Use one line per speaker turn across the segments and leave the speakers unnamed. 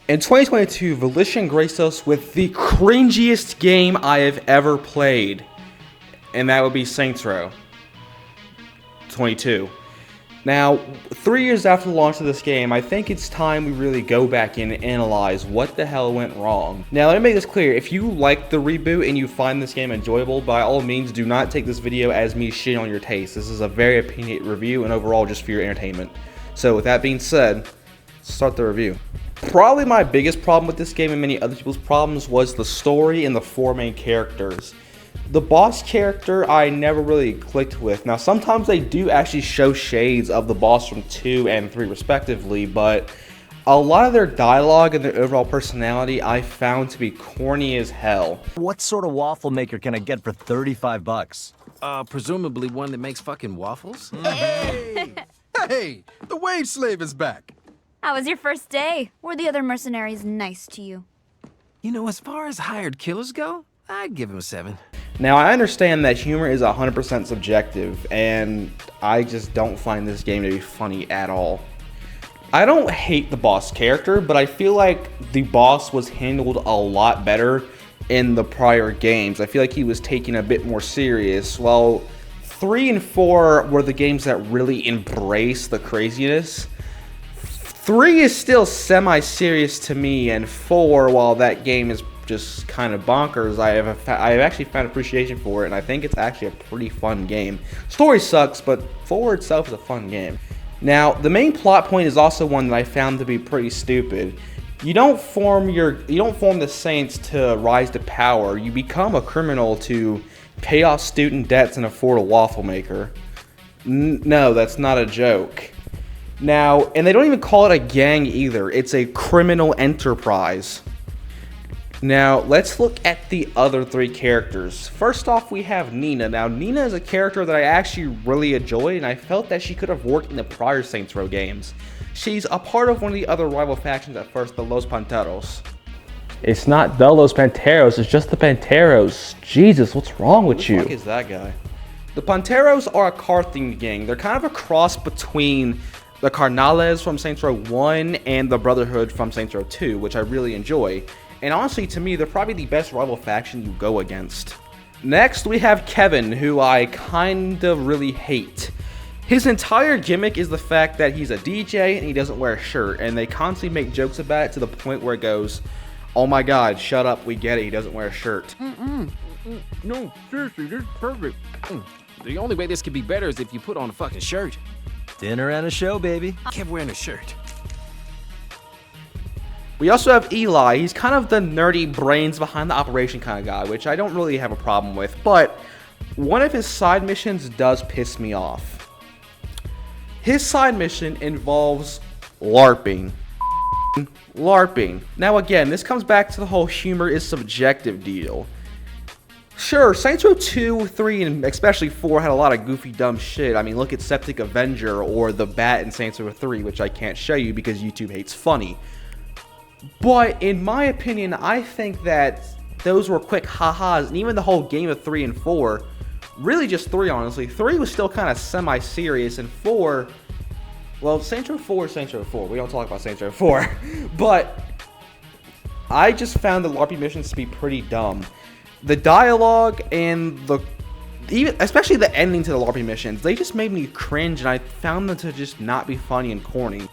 In 2022, Volition graced us with the cringiest game I have ever played, and that would be Saints Row 22. Now, 3 years after the launch of this game, I think it's time we really go back in and analyze what the hell went wrong. Now, let me make this clear. If you like the reboot and you find this game enjoyable, by all means, do not take this video as me shitting on your taste. This is a very opinionated review and overall just for your entertainment. So, with that being said, let's start the review. Probably my biggest problem with this game and many other people's problems was the story and the four main characters. The boss character I never really clicked with. Now sometimes they do actually show shades of the boss from 2 and 3 respectively, but a lot of their dialogue and their overall personality I found to be corny as hell.
What sort of waffle maker can I get for 35 bucks?
Presumably one that makes fucking waffles?
Hey! Hey! The wage slave is back!
How was your first day? Were the other mercenaries nice to you?
You know, as far as hired killers go, I'd give him a 7.
Now I understand that humor is 100% subjective, and I just don't find this game to be funny at all. I don't hate the boss character, but I feel like the boss was handled a lot better in the prior games. I feel like he was taken a bit more serious, while 3 and 4 were the games that really embraced the craziness. 3 is still semi-serious to me, and 4, while that game is just kind of bonkers, I have actually found appreciation for it, and I think it's actually a pretty fun game. Story sucks, but 4 itself is a fun game. Now, the main plot point is also one that I found to be pretty stupid. You don't form the Saints to rise to power. You become a criminal to pay off student debts and afford a waffle maker. No, that's not a joke. Now, and they don't even call it a gang either. It's a criminal enterprise. Now, let's look at the other 3 characters. First off, we have Nina. Now, Nina is a character that I actually really enjoy, and I felt that she could have worked in the prior Saints Row games. She's a part of one of the other rival factions at first, the Los Panteros. It's not the Los Panteros, it's just the Panteros. Jesus, what's wrong with you? Who the fuck is that guy? The Panteros are a car-themed gang. They're kind of a cross between the Carnales from Saints Row 1 and the Brotherhood from Saints Row 2, which I really enjoy. And honestly, to me, they're probably the best rival faction you go against. Next, we have Kevin, who I kinda really hate. His entire gimmick is the fact that he's a DJ and he doesn't wear a shirt, and they constantly make jokes about it to the point where it goes, oh my god, shut up, we get it, he doesn't wear a shirt.
No, seriously, this is perfect. The only way this could be better is if you put on a fucking shirt.
Dinner and a show, baby.
I kept wearing a shirt.
We also have Eli. He's kind of the nerdy brains behind the operation kind of guy, which I don't really have a problem with, but one of his side missions does piss me off. His side mission involves LARPing. LARPing. Now again, this comes back to the whole humor is subjective deal. Sure, Saints Row 2, 3, and especially 4 had a lot of goofy, dumb shit. I mean, look at Septic Avenger or the Bat in Saints Row 3, which I can't show you because YouTube hates funny. But in my opinion, I think that those were quick ha-has, and even the whole game of 3 and 4, really just 3 honestly. 3 was still kind of semi-serious, and 4, well, Saints Row 4 is Saints Row 4. We don't talk about Saints Row 4. But I just found the LARPing missions to be pretty dumb. The dialogue and especially the ending to the LARPing missions, they just made me cringe, and I found them to just not be funny and corny.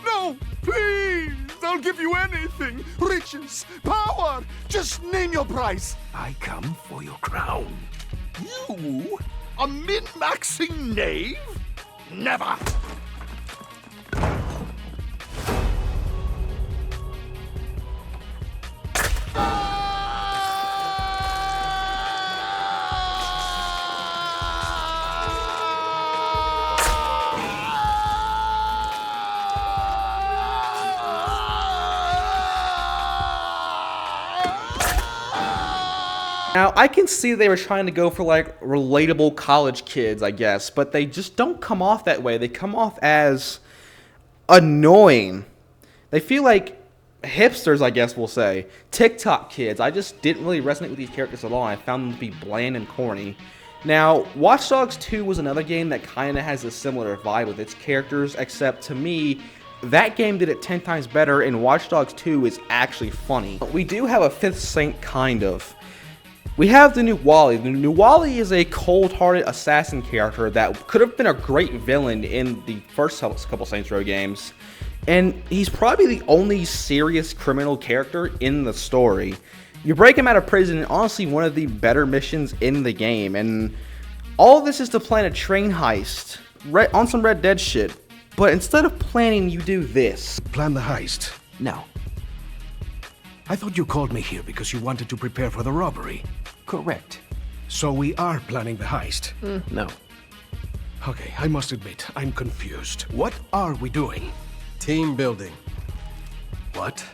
No! Please! I'll give you anything! Riches! Power! Just name your price!
I come for your crown.
You? A min-maxing knave? Never!
Now, I can see they were trying to go for, like, relatable college kids, I guess, but they just don't come off that way. They come off as annoying. They feel like hipsters, I guess we'll say. TikTok kids. I just didn't really resonate with these characters at all. I found them to be bland and corny. Now, Watch Dogs 2 was another game that kind of has a similar vibe with its characters, except to me, that game did it 10 times better, and Watch Dogs 2 is actually funny. We do have a fifth saint, kind of. We have the Nuwali. The Nuwali is a cold-hearted assassin character that could have been a great villain in the first couple Saints Row games. And he's probably the only serious criminal character in the story. You break him out of prison, and honestly one of the better missions in the game. And all of this is to plan a train heist on some Red Dead shit. But instead of planning, you do this.
Plan the heist.
No.
I thought you called me here because you wanted to prepare for the robbery.
Correct.
So we are planning the heist.
No.
Okay, I must admit, I'm confused. What are we doing?
Team building.
What?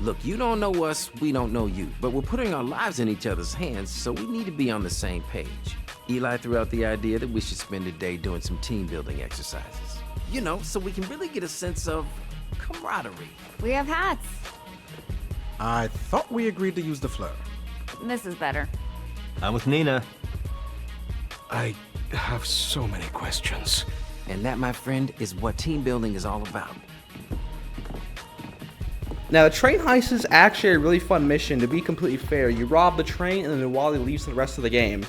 Look, you don't know us, we don't know you, but we're putting our lives in each other's hands, so we need to be on the same page. Eli threw out the idea that we should spend a day doing some team building exercises. You know, so we can really get a sense of camaraderie.
We have hats.
I thought we agreed to use the fleur.
This is better.
I'm with Nina.
I have so many questions.
And that, my friend, is what team building is all about.
Now, the train heist is actually a really fun mission, to be completely fair. You rob the train, and then Nuwali leaves for the rest of the game.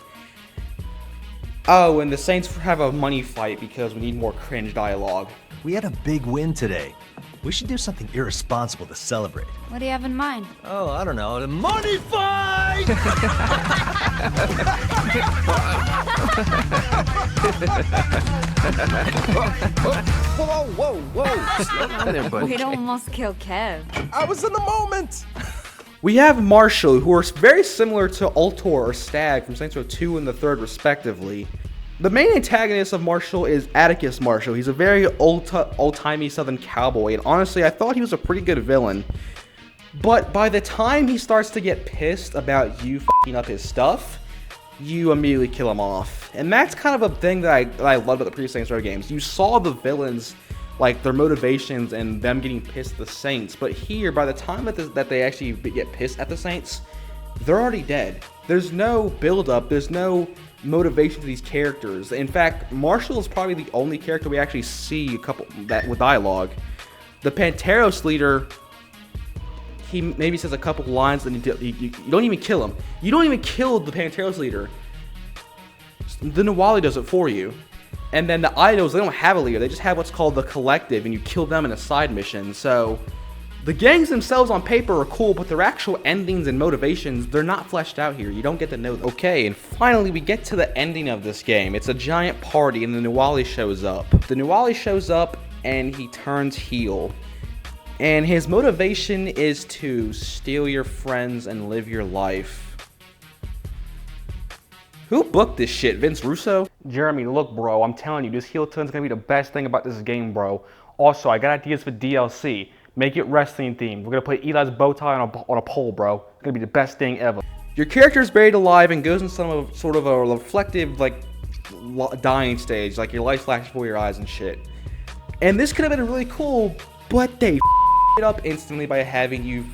Oh, and the Saints have a money fight because we need more cringe dialogue.
We had a big win today. We should do something irresponsible to celebrate.
What do you have in mind?
Oh, I don't know. The money fight!
Whoa. Slow down there, buddy.
We'd almost kill Kev.
I was in the moment!
We have Marshall, who are very similar to Ultor or Stag from Saints Row 2 and the 3rd respectively. The main antagonist of Marshall is Atticus Marshall. He's a very old-timey Southern cowboy, and honestly, I thought he was a pretty good villain. But by the time he starts to get pissed about you f***ing up his stuff, you immediately kill him off. And that's kind of a thing that I loved about the previous Saints Row games. You saw the villains, like their motivations and them getting pissed at the Saints, but here, by the time that they actually get pissed at the Saints, they're already dead. There's no build-up, there's no motivation to these characters. In fact, Marshall is probably the only character we actually see with dialogue. The Panteros leader, he maybe says a couple lines and you don't even kill him. You don't even kill the Panteros leader. The Nuwali does it for you. And then the idols, they don't have a leader. They just have what's called the collective, and you kill them in a side mission. So the gangs themselves on paper are cool, but their actual endings and motivations, they're not fleshed out here. You don't get to know them. Okay, and finally we get to the ending of this game. It's a giant party, and the Nuwali shows up. The Nuwali shows up, and he turns heel. And his motivation is to steal your friends and live your life. Who booked this shit? Vince Russo? Jeremy, look, bro, I'm telling you, this heel turn's gonna be the best thing about this game, bro. Also, I got ideas for DLC. Make it wrestling themed. We're gonna put Eli's bow tie on a pole, bro. It's gonna be the best thing ever. Your character is buried alive and goes in sort of a reflective, like, dying stage. Like, your life flashes before your eyes and shit. And this could have been really cool, but they it up instantly by having you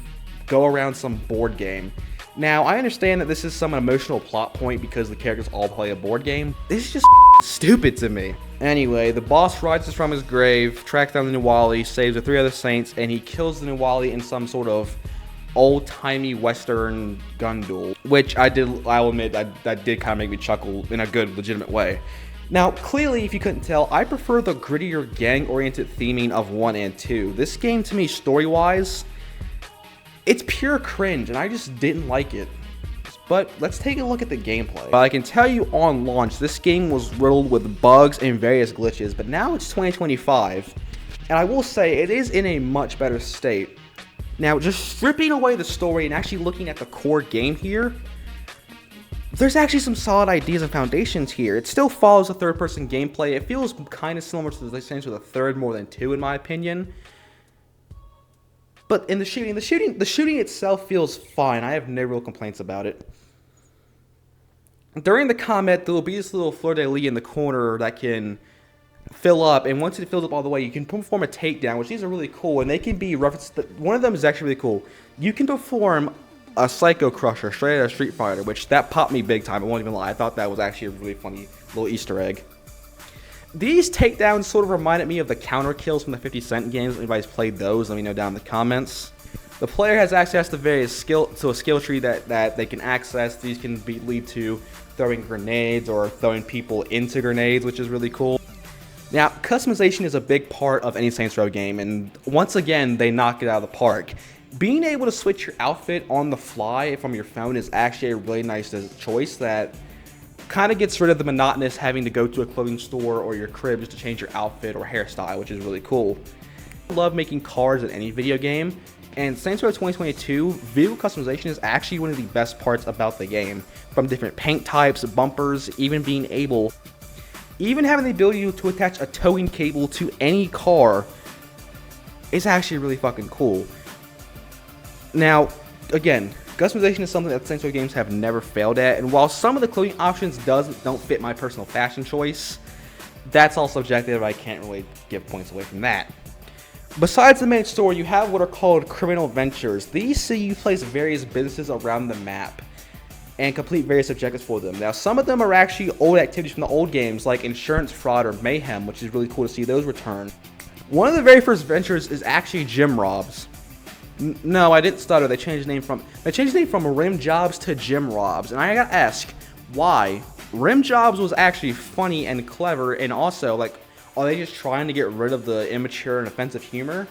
go around some board game. Now, I understand that this is some emotional plot point because the characters all play a board game. This is just stupid to me. Anyway, the boss rises from his grave, tracks down the Nuwali, saves the 3 other Saints, and he kills the Nuwali in some sort of old-timey Western gun duel. Which I'll admit, that did kind of make me chuckle in a good, legitimate way. Now, clearly, if you couldn't tell, I prefer the grittier, gang-oriented theming of 1 and 2. This game, to me, story-wise, it's pure cringe, and I just didn't like it. But let's take a look at the gameplay. I can tell you on launch, this game was riddled with bugs and various glitches, but now it's 2025, and I will say it is in a much better state. Now, just stripping away the story and actually looking at the core game here, there's actually some solid ideas and foundations here. It still follows a third-person gameplay. It feels kind of similar to the Saints Row the Third more than 2, in my opinion. But in the shooting itself feels fine. I have no real complaints about it. During the combat, there will be this little fleur-de-lis in the corner that can fill up, and once it fills up all the way, you can perform a takedown, which these are really cool, and they can be referenced. One of them is actually really cool. You can perform a Psycho Crusher straight out of Street Fighter, which that popped me big time. I won't even lie. I thought that was actually a really funny little Easter egg. These takedowns sort of reminded me of the counter kills from the 50 Cent games. If anybody's played those, let me know down in the comments. The player has access to a skill tree that they can access. These can lead to throwing grenades or throwing people into grenades, which is really cool. Now, customization is a big part of any Saints Row game, and once again, they knock it out of the park. Being able to switch your outfit on the fly from your phone is actually a really nice choice that kind of gets rid of the monotonous having to go to a clothing store or your crib just to change your outfit or hairstyle, which is really cool. I love making cars in any video game. And Saints Row 2022, vehicle customization is actually one of the best parts about the game. From different paint types, bumpers, even having the ability to attach a towing cable to any car is actually really fucking cool. Now, again, customization is something that Saints Row games have never failed at, and while some of the clothing options don't fit my personal fashion choice, that's all subjective. I can't really give points away from that. Besides the main story, you have what are called criminal ventures. These see you place various businesses around the map and complete various objectives for them. Now, some of them are actually old activities from the old games, like insurance fraud or mayhem, which is really cool to see those return. One of the very first ventures is actually gym robs. No, I didn't stutter. They changed the name from rim jobs to gym robs, and I gotta ask, why? Rim jobs was actually funny and clever, and also, like, are they just trying to get rid of the immature and offensive humor?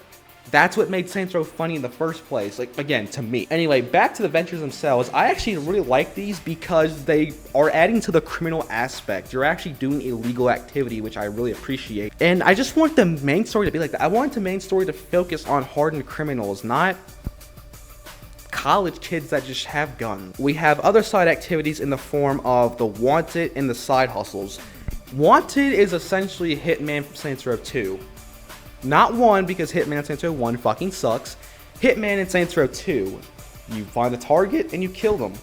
That's what made Saints Row funny in the first place, like, again, to me. Anyway, back to the ventures themselves. I actually really like these because they are adding to the criminal aspect. You're actually doing illegal activity, which I really appreciate. And I just want the main story to be like that. I want the main story to focus on hardened criminals, not college kids that just have guns. We have other side activities in the form of the Wanted and the side hustles. Wanted is essentially Hitman from Saints Row 2. Not 1, because Hitman in Saints Row 1 fucking sucks. Hitman in Saints Row 2. You find the target and you kill them.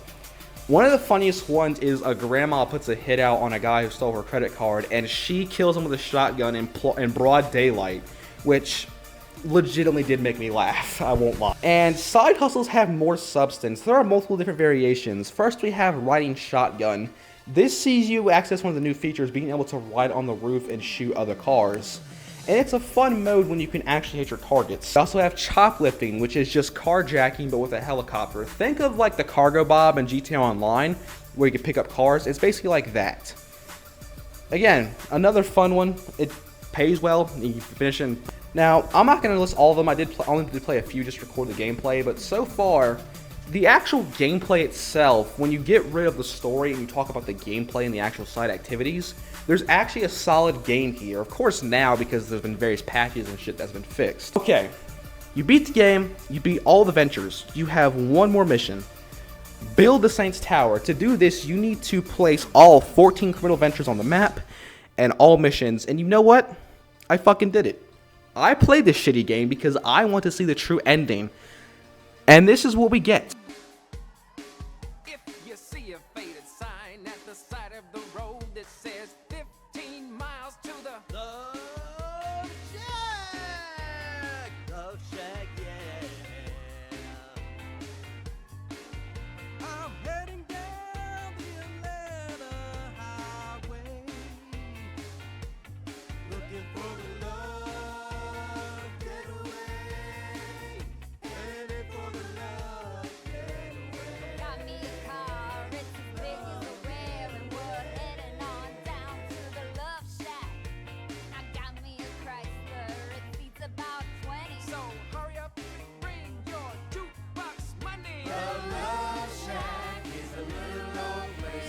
One of the funniest ones is a grandma puts a hit out on a guy who stole her credit card, and she kills him with a shotgun in broad daylight, which legitimately did make me laugh, I won't lie. And side hustles have more substance. There are multiple different variations. First, we have riding shotgun. This sees you access one of the new features, being able to ride on the roof and shoot other cars. And it's a fun mode when you can actually hit your targets. We also have choplifting, which is just carjacking but with a helicopter. Think of like the Cargo Bob in GTA Online, where you can pick up cars. It's basically like that. Again, another fun one. It pays well, and you can finish it. Now, I'm not going to list all of them. I only did play a few just to record the gameplay, but so far, the actual gameplay itself, when you get rid of the story and you talk about the gameplay and the actual side activities, there's actually a solid game here. Of course now, because there's been various patches and shit that's been fixed. Okay, you beat the game, you beat all the ventures, you have one more mission. Build the Saints Tower. To do this, you need to place all 14 criminal ventures on the map and all missions, and you know what? I fucking did it. I played this shitty game because I want to see the true ending. And this is what we get.
If you see a faded sign at the side of the road that says 15 miles to the
Love Shack! Love Shack, yeah. I'm heading down the Atlanta highway, looking for the love getaway, headed for the love getaway.
Got me a car, it's as big as a whale, and we're heading on down to the Love Shack. I got me a Chrysler, it seats about 20.
So hurry up, bring your jukebox money.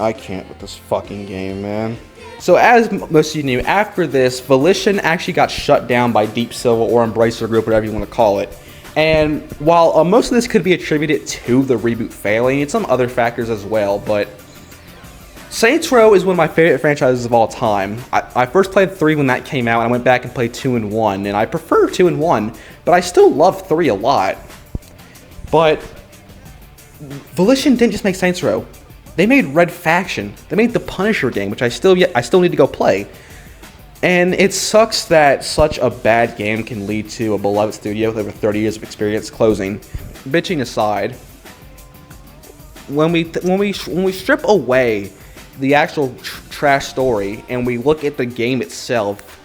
I can't with this fucking game, man. So as most of you knew, after this, Volition actually got shut down by Deep Silver or Embracer Group, whatever you want to call it. And while most of this could be attributed to the reboot failing, and some other factors as well, but Saints Row is one of my favorite franchises of all time. I first played 3 when that came out, and I went back and played 2 and 1, and I prefer 2 and 1, but I still love 3 a lot. But Volition didn't just make Saints Row. They made Red Faction. They made the Punisher game, which I still need to go play. And it sucks that such a bad game can lead to a beloved studio with over 30 years of experience closing. Bitching aside, when we strip away the actual trash story and we look at the game itself,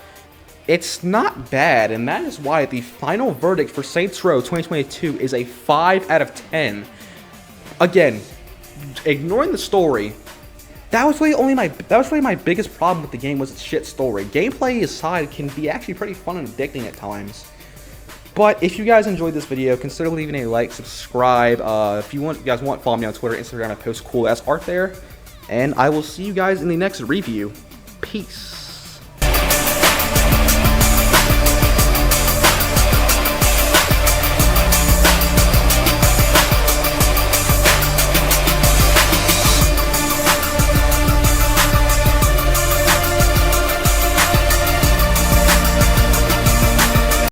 it's not bad, and that is why the final verdict for Saints Row 2022 is a 5 out of 10. Again, ignoring the story, that was really my biggest problem with the game, was its shit story. Gameplay aside, can be actually pretty fun and addicting at times. But if you guys enjoyed this video, consider leaving a like, subscribe. If you guys want, follow me on Twitter, Instagram. I post cool ass art there. And I will see you guys in the next review. Peace.